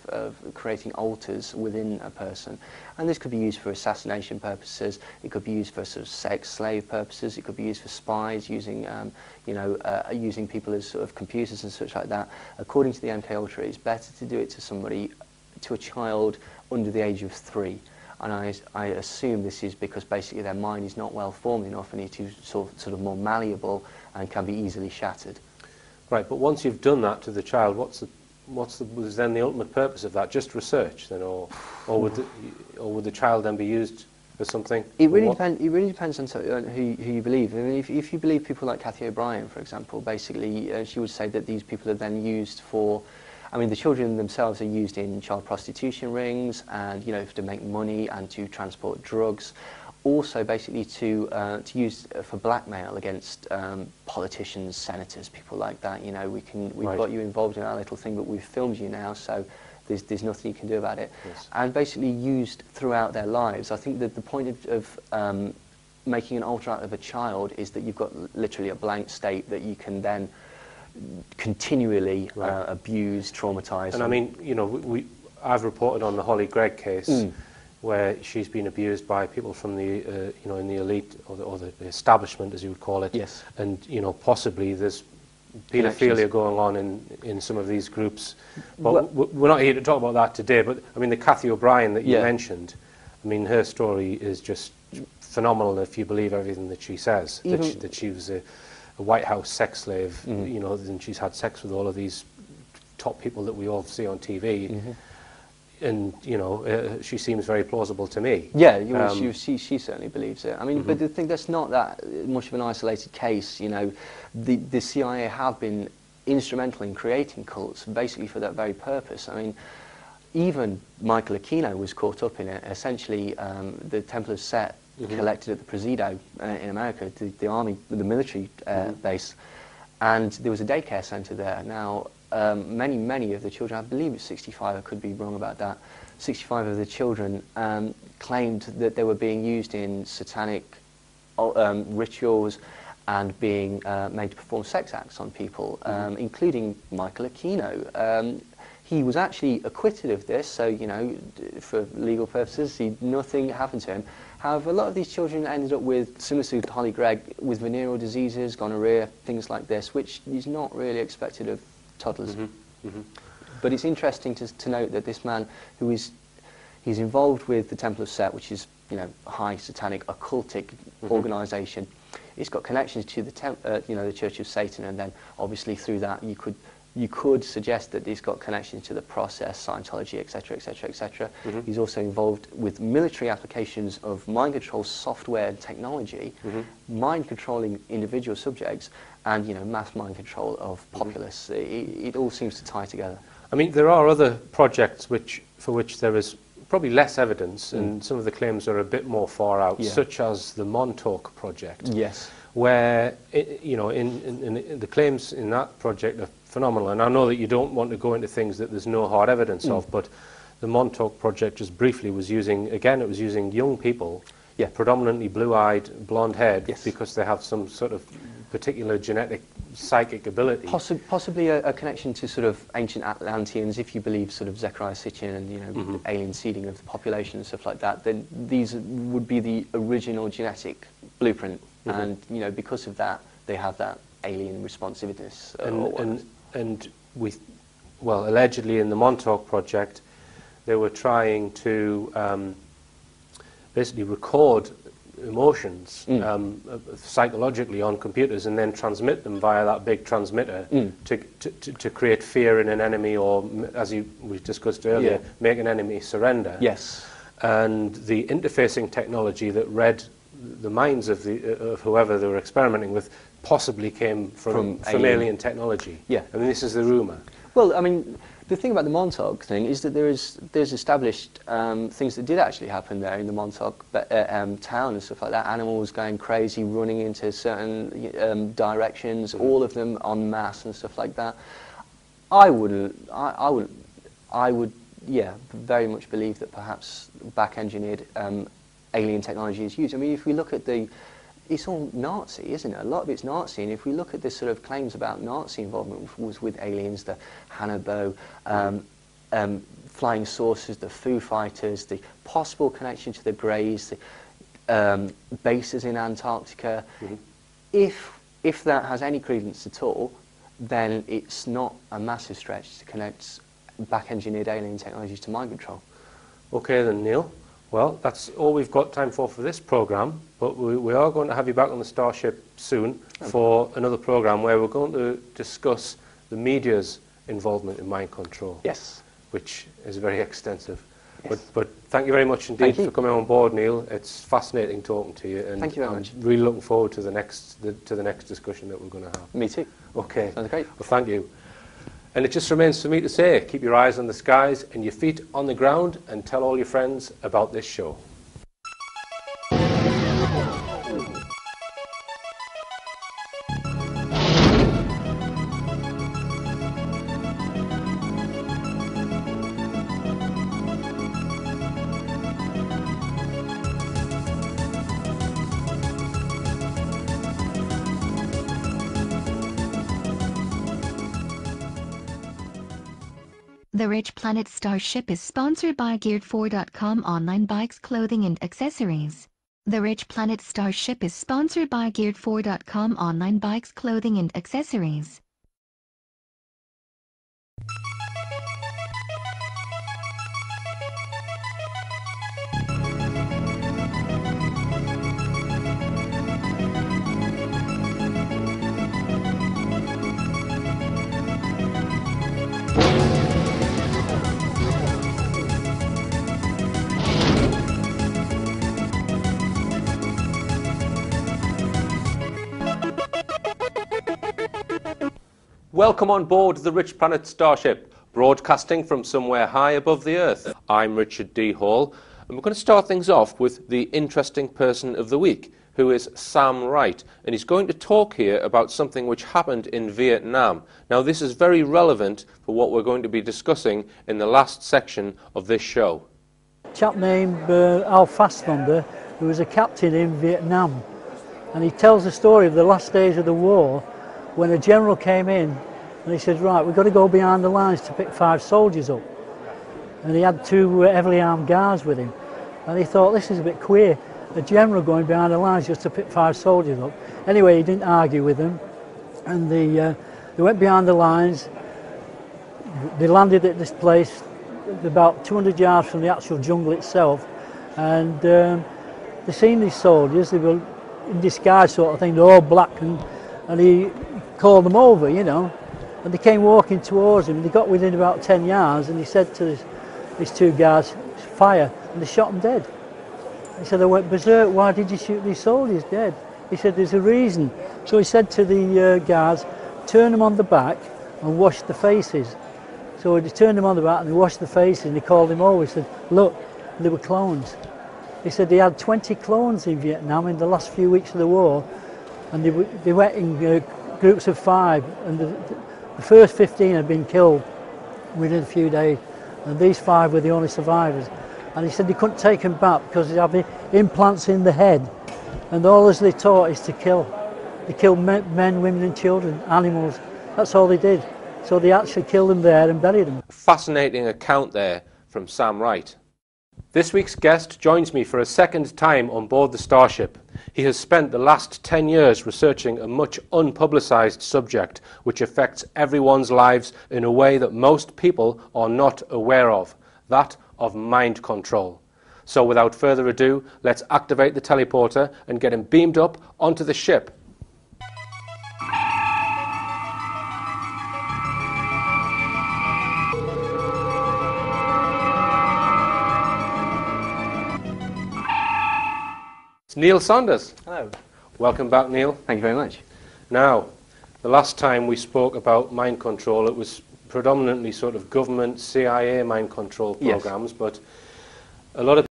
of creating alters within a person. And this could be used for assassination purposes, it could be used for sort of sex slave purposes, it could be used for spies, using, using people as sort of computers and such like that. According to the MKUltra, it's better to do it to somebody, to a child under the age of 3. And I assume this is because basically their mind is not well formed enough and it is sort of more malleable and can be easily shattered. Right, but once you've done that to the child, was then the ultimate purpose of that? Just research, then, or would the child then be used for something? It really depends on who you believe. I mean, if you believe people like Cathy O'Brien, for example, basically she would say that these people are then used for. I mean, the children themselves are used in child prostitution rings, and to make money and to transport drugs. Also, basically to use for blackmail against politicians, senators, people like that. We've got you involved in our little thing, but we've filmed you now, so there's nothing you can do about it. Yes. And basically used throughout their lives. I think that the point of making an alter out of a child is that you've got literally a blank state that you can then continually abuse, traumatise. And I mean, I've reported on the Holly Gregg case where she's been abused by people from the, in the elite or the establishment, as you would call it. Yes. And possibly there's paedophilia going on in some of these groups. But we're not here to talk about that today. But I mean, the Cathy O'Brien that you mentioned, I mean, her story is just phenomenal if you believe everything that she says. That she was a White House sex slave, and she's had sex with all of these top people that we all see on TV, and she seems very plausible to me. Yeah, she certainly believes it. I mean, but the thing, that's not that much of an isolated case. The CIA have been instrumental in creating cults, basically for that very purpose. I mean, even Michael Aquino was caught up in it. Essentially, the Temple of Set collected at the Presidio in America, the army, the military base, and there was a daycare centre there. Now, many of the children, I believe it's 65, I could be wrong about that, 65 of the children claimed that they were being used in satanic rituals and being made to perform sex acts on people, including Michael Aquino. He was actually acquitted of this, so, for legal purposes, nothing happened to him. However, a lot of these children ended up with, similar to Holly Gregg, with venereal diseases, gonorrhea, things like this, which is not really expected of toddlers. But it's interesting to note that this man, he's involved with the Temple of Set, which is, a high satanic occultic organisation. It's got connections to the the Church of Satan, and then obviously through that you could suggest that he's got connections to the process, Scientology, etc., etc., etc. He's also involved with military applications of mind control software and technology, mind controlling individual subjects, and mass mind control of populace. It all seems to tie together. I mean, there are other projects for which there is probably less evidence, and some of the claims are a bit more far out, such as the Montauk project. Yes. Where in the claims in that project are phenomenal, and I know that you don't want to go into things that there's no hard evidence of, but the Montauk project just briefly was using young people, predominantly blue-eyed, blonde-haired, because they have some sort of particular genetic psychic ability. Possibly a connection to sort of ancient Atlanteans, if you believe sort of Zechariah Sitchin and alien seeding of the population and stuff like that. Then these would be the original genetic blueprint, and because of that they have that alien responsiveness. Allegedly in the Montauk project, they were trying to basically record emotions psychologically on computers and then transmit them via that big transmitter to create fear in an enemy, or, as we discussed earlier, make an enemy surrender. Yes. And the interfacing technology that read the minds of whoever they were experimenting with possibly came from alien technology. Yeah. I mean, this is the rumour. Well, I mean, the thing about the Montauk thing is that there's established things that did actually happen there in the Montauk town and stuff like that. Animals going crazy, running into certain directions, all of them en masse and stuff like that. I would, very much believe that perhaps back-engineered alien technology is used. I mean, if we look at it's all Nazi, isn't it? A lot of it's Nazi, and if we look at the sort of claims about Nazi involvement was with aliens, the Hannibal, flying saucers, the Foo Fighters, the possible connection to the Greys, the bases in Antarctica. If that has any credence at all, then it's not a massive stretch to connect back-engineered alien technologies to mind control. Okay then, Neil. Well, that's all we've got time for this programme, but we are going to have you back on the Starship soon for another programme where we're going to discuss the media's involvement in mind control. Yes. Which is very extensive. Yes. But thank you very much indeed for coming on board, Neil. It's fascinating talking to you, and thank you very much. I'm really looking forward to the next discussion that we're going to have. Me too. Okay. Sounds great. Well, thank you. And it just remains for me to say, keep your eyes on the skies and your feet on the ground, and tell all your friends about this show. The Rich Planet Starship is sponsored by Geared4.com online bikes, clothing and accessories. The Rich Planet Starship is sponsored by Geared4.com online bikes, clothing and accessories. Welcome on board the Rich Planet Starship, broadcasting from somewhere high above the Earth. I'm Richard D. Hall, and we're going to start things off with the interesting person of the week, who is Sam Wright, and he's going to talk here about something which happened in Vietnam. Now, this is very relevant for what we're going to be discussing in the last section of this show. A chap named Al Fassbender, who was a captain in Vietnam, and he tells the story of the last days of the war when a general came in and he said, right, we've got to go behind the lines to pick 5 soldiers up. And he had 2 heavily armed guards with him. And he thought, this is a bit queer, a general going behind the lines just to pick 5 soldiers up. Anyway, he didn't argue with them, and they went behind the lines. They landed at this place about 200 yards from the actual jungle itself, and they seen these soldiers. They were in disguise sort of thing, they're all black, and he called them over, you know, and they came walking towards him. They got within about 10 yards, and he said to these 2 guards, fire, and they shot them dead. He said, they went berserk, why did you shoot these soldiers dead? He said, there's a reason. So he said to the guards, turn them on the back and wash the faces. So he turned them on the back and they washed the faces, and he called them over. He said, look, they were clones. He said they had 20 clones in Vietnam in the last few weeks of the war, and they went in groups of 5, and the first 15 had been killed within a few days, and these 5 were the only survivors. And he said they couldn't take them back because they have the implants in the head, and all as they taught is to kill. They killed men, women and children, animals. That's all they did. So they actually killed them there and buried them. Fascinating account there from Sam Wright. This week's guest joins me for a second time on board the Starship. He has spent the last 10 years researching a much unpublicised subject which affects everyone's lives in a way that most people are not aware of, that of mind control. So without further ado, let's activate the teleporter and get him beamed up onto the ship. It's Neil Sanders. Hello. Welcome back, Neil. Thank you very much. Now, the last time we spoke about mind control, it was predominantly sort of government, CIA mind control programs, but a lot of